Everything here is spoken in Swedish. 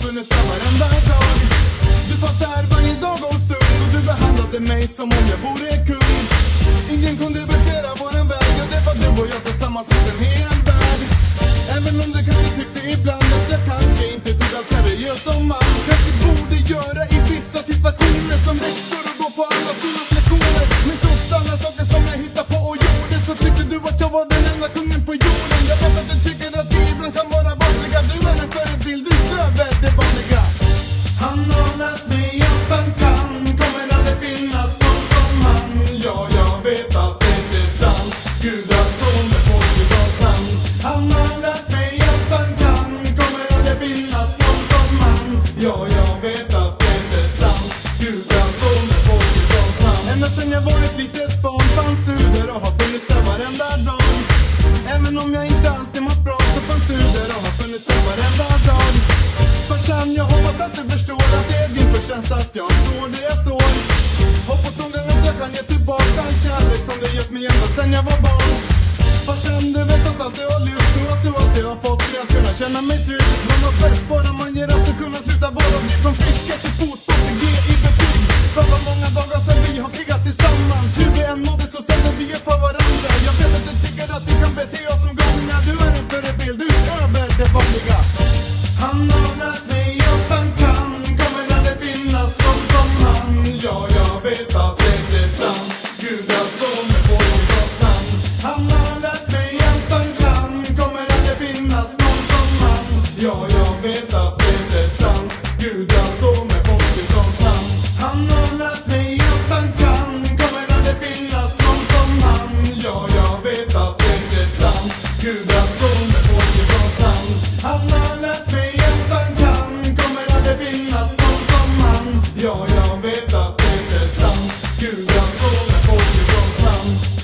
funnits där varenda dag. Du fattar varje dag och stund, och du behandlade mig som om jag vore kung. Ingen kunde blockera våran väg, och det var du och jag tillsammans mot en hel värld. Även om du kanske tyckte ibland att jag kanske inte tog allt seriöst som man kanske borde göra i vissa situationer, som läxor och gå på alla skolans lektioner. Men trots alla saker som jag hittade på och gjorde, så tyckte du att jag var den enda kungen på jorden. Jag vet att du tycker att vi ibland kan vara vanliga, du är en förebild utöver det vanliga. Han har lärt mig att han kan, kommer aldrig finnas någon som han. Ja, jag vet att det inte är sant, Gudas son med folkligans namn. Han har lärt mig att han kan, kommer aldrig finnas någon som han. Ja, jag vet att det inte är sant, Gudas son med folkligans namn. Ända sen jag var ett litet barn fanns du där och har funnits där varenda dag. Även om jag inte alltid mått bra, så fanns du där och har funnits där varenda dag. Farsan, jag hoppas att du förstår att det är din förtjänst att jag står där jag står. Hoppas någon gång att jag kan ge tillbaka all kärlek som du gett mig ända sen jag var barn. Farsan, du vet att allt du har lyft och att du alltid har fått mig att kunna känna mig trygg. Man var bäst bara man ger att du kunnat sluta vara ny. Från fiske till fotboll till G i betyg. För vad många dagar sen vi har krigat tillsammans. Hur vi än mådde så ställde vi upp för varandra. Jag vet att du tycker att vi kan bete oss som gångar. Du är en förebild utöver det vanliga. Han har lärt mig att han kan, kommer aldrig finnas någon som han. Ja, jag vet att det inte är sant, Gudas son med folkligans namn. Han har lärt mig att han kan, kommer aldrig finnas någon som han. Ja, jag vet att det inte är sant, Gudas son med folkligans namn. Han har lärt mig att han kan, kommer aldrig finnas någon som han. Ja, jag vet att det inte är sant, Gudas son med folkligans namn. Han har lärt mig att han kan, kommer aldrig finnas någon som han. Ja, jag vet att det inte är sant, Gudas son med folkligans namn.